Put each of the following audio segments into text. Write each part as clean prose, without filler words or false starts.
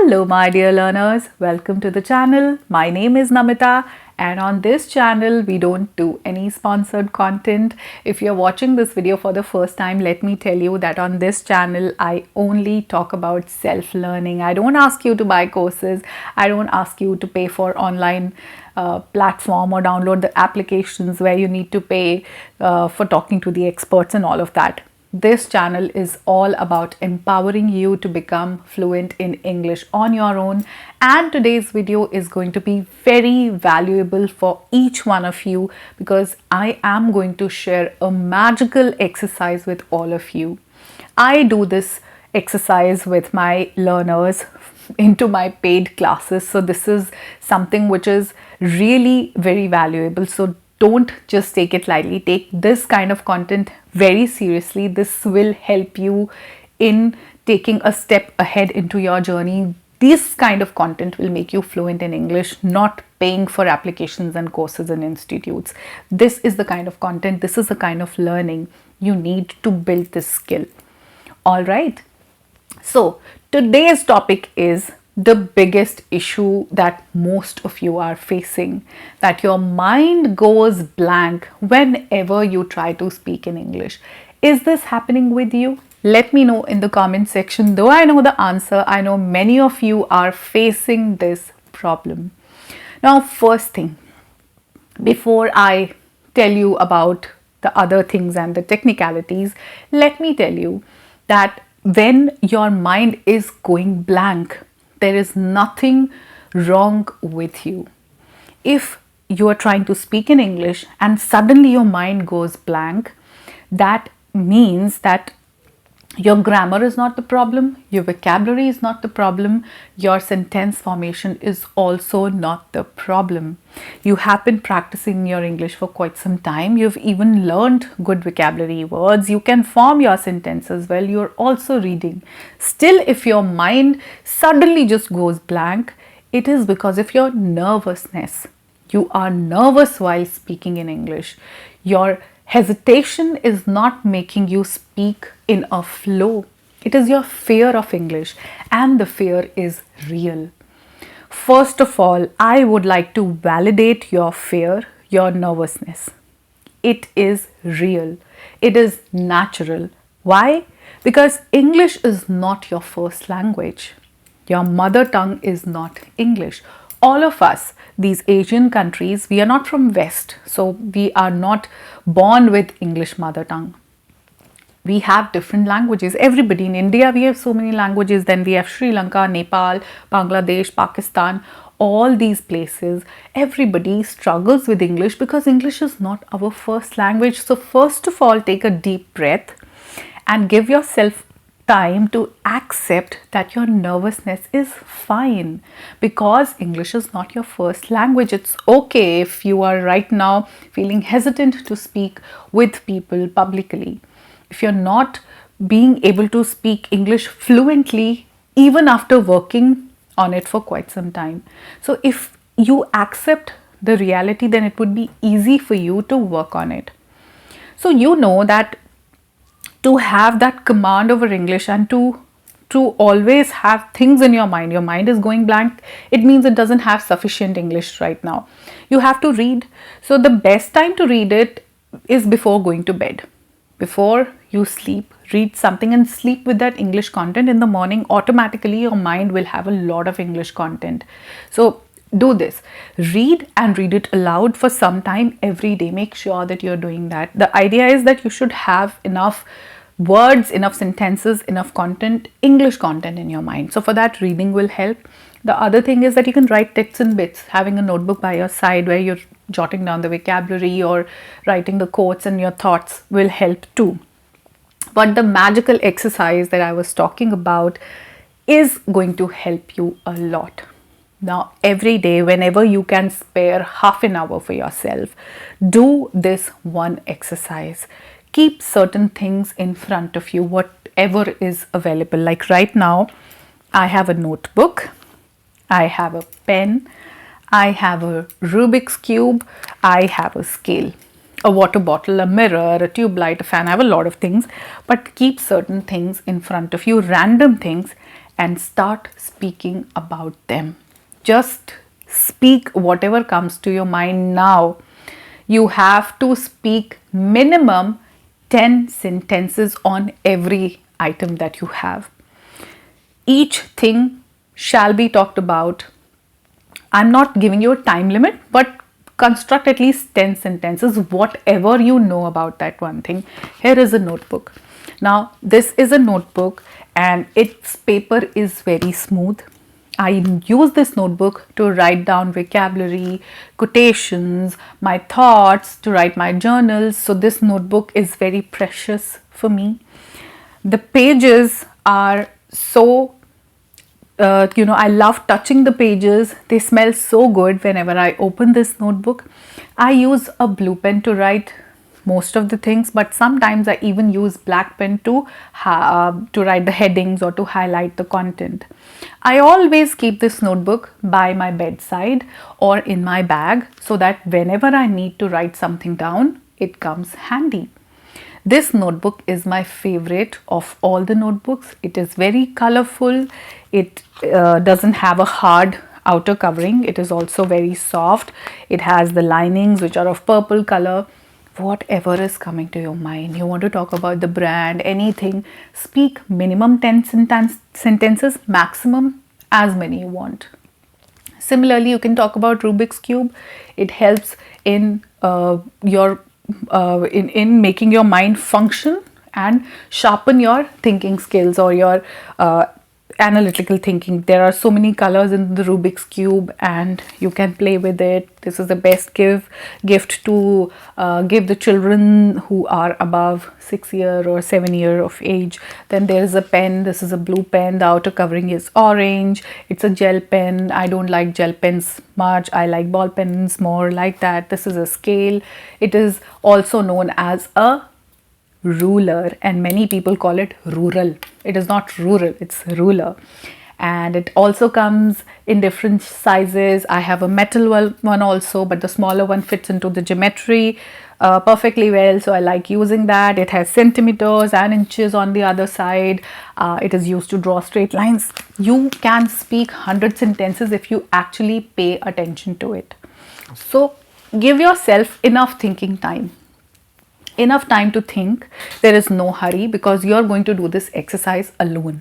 Hello my dear learners, welcome to the channel. My name is Namita and on this channel we don't do any sponsored content. If you're watching this video for the first time, let me tell you that on this channel I only talk about self-learning. I don't ask you to buy courses. I don't ask you to pay for online platform or download the applications where you need to pay for talking to the experts and all of that. This channel is all about empowering you to become fluent in English on your own, and today's video is going to be very valuable for each one of you because I am going to share a magical exercise with all of you. I do this exercise with my learners into my paid classes, so this is something which is really very valuable. So don't just take it lightly. Take this kind of content very seriously. This will help you in taking a step ahead into your journey. This kind of content will make you fluent in English, not paying for applications and courses and institutes. This is the kind of content, this is the kind of learning you need to build this skill. All right. So today's topic is the biggest issue that most of you are facing, that your mind goes blank whenever you try to speak in English. Is this happening with you? Let me know in the comment section. Though I know the answer, I know many of you are facing this problem. Now, first thing, before I tell you about the other things and the technicalities, let me tell you that when your mind is going blank, there is nothing wrong with you. If you are trying to speak in English and suddenly your mind goes blank, that means that your grammar is not the problem, your vocabulary is not the problem, your sentence formation is also not the problem. You have been practicing your English for quite some time. You've even learned good vocabulary words. You can form your sentences well. You're also reading. Still, if your mind suddenly just goes blank, it is because of your nervousness. You are nervous while speaking in English. Your hesitation is not making you speak in a flow. It is your fear of English, and the fear is real. First of all, I would like to validate your fear, your nervousness. It is real. It is natural. Why? Because English is not your first language. Your mother tongue is not English. All of us, these Asian countries, we are not from West, so we are not born with English mother tongue. We have different languages. Everybody in India, we have so many languages. Then we have Sri Lanka, Nepal, Bangladesh, Pakistan, all these places. Everybody struggles with English because English is not our first language. So first of all, take a deep breath and give yourself time to accept that your nervousness is fine because English is not your first language. It's okay if you are right now feeling hesitant to speak with people publicly. If you're not being able to speak English fluently even after working on it for quite some time. So if you accept the reality, then it would be easy for you to work on it. So you know that to have that command over English and to always have things in your mind is going blank, it means it doesn't have sufficient English right now. You have to read. So the best time to read it is before going to bed. Before you sleep, read something and sleep with that English content. In the morning, automatically your mind will have a lot of English content. So do this. Read and read it aloud for some time every day. Make sure that you're doing that. The idea is that you should have enough words, enough sentences, enough content, English content in your mind. So for that, reading will help. The other thing is that you can write texts in bits. Having a notebook by your side where you're jotting down the vocabulary or writing the quotes and your thoughts will help too. But the magical exercise that I was talking about is going to help you a lot. Now, every day, whenever you can spare half an hour for yourself, do this one exercise. Keep certain things in front of you, whatever is available. Like right now, I have a notebook, I have a pen, I have a Rubik's Cube, I have a scale, a water bottle, a mirror, a tube light, a fan. I have a lot of things, but keep certain things in front of you, random things, and start speaking about them. Just speak whatever comes to your mind now. You have to speak minimum 10 sentences on every item that you have. Each thing shall be talked about. I'm not giving you a time limit, but construct at least 10 sentences, whatever you know about that one thing. Here is a notebook. Now, this is a notebook and its paper is very smooth. I use this notebook to write down vocabulary, quotations, my thoughts, to write my journals. So, this notebook is very precious for me. The pages are so I love touching the pages. They smell so good whenever I open this notebook. I use a blue pen to write most of the things, but sometimes I even use black pen to write the headings or to highlight the content. I always keep this notebook by my bedside or in my bag so that whenever I need to write something down, it comes handy. This notebook is my favorite of all the notebooks. It is very colorful. It doesn't have a hard outer covering. It is also very soft. It has the linings which are of purple color. Whatever is coming to your mind, you want to talk about the brand, anything, speak minimum 10 sentences, maximum as many you want. Similarly, you can talk about Rubik's Cube. It helps in in making your mind function and sharpen your thinking skills or your analytical thinking. There are so many colors in the Rubik's Cube and you can play with it. This is the best gift to give the children who are above 6 year or 7 year of age. Then there is a pen. This is a blue pen. The outer covering is orange. It's a gel pen. I don't like gel pens much. I like ball pens more like that. This is a scale. It is also known as a ruler and many people call it rural. It is not rural, it's ruler. And it also comes in different sizes. I have a metal one also, but the smaller one fits into the geometry perfectly well, so I like using that. It has centimeters and inches on the other side. It is used to draw straight lines. You can speak 100 sentences if you actually pay attention to it. So give yourself enough thinking time. Enough time to think. There is no hurry because you are going to do this exercise alone.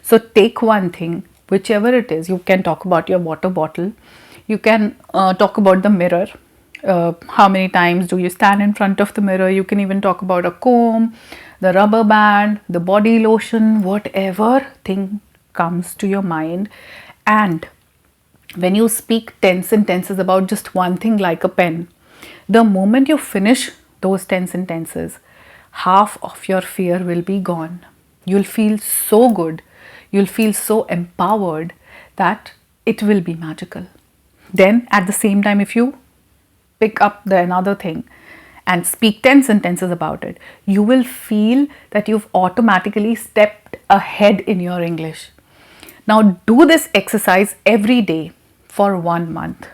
So take one thing, whichever it is. You can talk about your water bottle. You can talk about the mirror. How many times do you stand in front of the mirror? You can even talk about a comb, the rubber band, the body lotion, whatever thing comes to your mind. And when you speak 10 sentences about just one thing like a pen, the moment you finish those 10 sentences, half of your fear will be gone. You'll feel so good. You'll feel so empowered that it will be magical. Then at the same time, if you pick up another thing and speak 10 sentences about it, you will feel that you've automatically stepped ahead in your English. Now do this exercise every day for 1 month,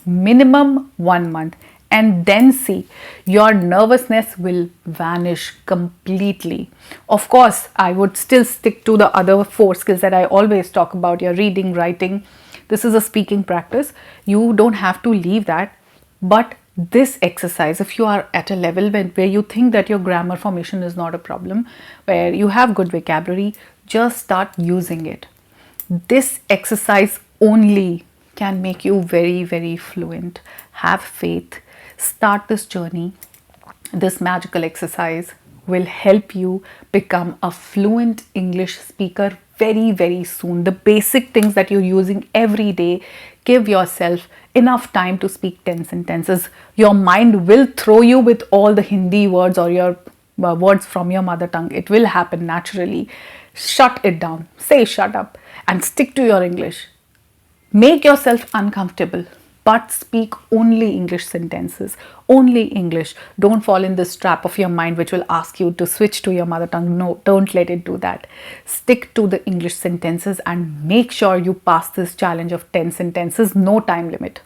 minimum 1 month. And then see, your nervousness will vanish completely. Of course, I would still stick to the other 4 skills that I always talk about, your reading, writing. This is a speaking practice. You don't have to leave that. But this exercise, if you are at a level where you think that your grammar formation is not a problem, where you have good vocabulary, just start using it. This exercise only can make you very, very fluent. Have faith. Start this journey. This magical exercise will help you become a fluent English speaker very, very soon. The basic things that you're using every day, give yourself enough time to speak 10 sentences. Your mind will throw you with all the Hindi words or your words from your mother tongue. It will happen naturally. Shut it down. Say shut up and stick to your English. Make yourself uncomfortable, but speak only English sentences, only English. Don't fall in this trap of your mind which will ask you to switch to your mother tongue. No, don't let it do that. Stick to the English sentences and make sure you pass this challenge of 10 sentences, no time limit.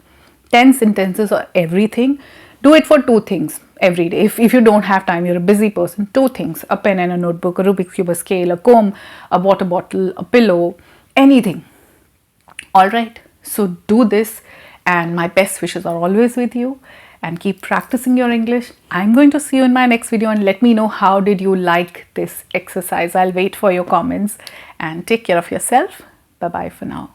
10 sentences or everything. Do it for 2 things. every day. If you don't have time, you're a busy person, 2 things: a pen and a notebook, a Rubik's Cube, a scale, a comb, a water bottle, a pillow, anything. All right, so do this, and my best wishes are always with you, and keep practicing your English. I'm going to see you in my next video, and let me know how did you like this exercise. I'll wait for your comments, and take care of yourself. Bye bye for now.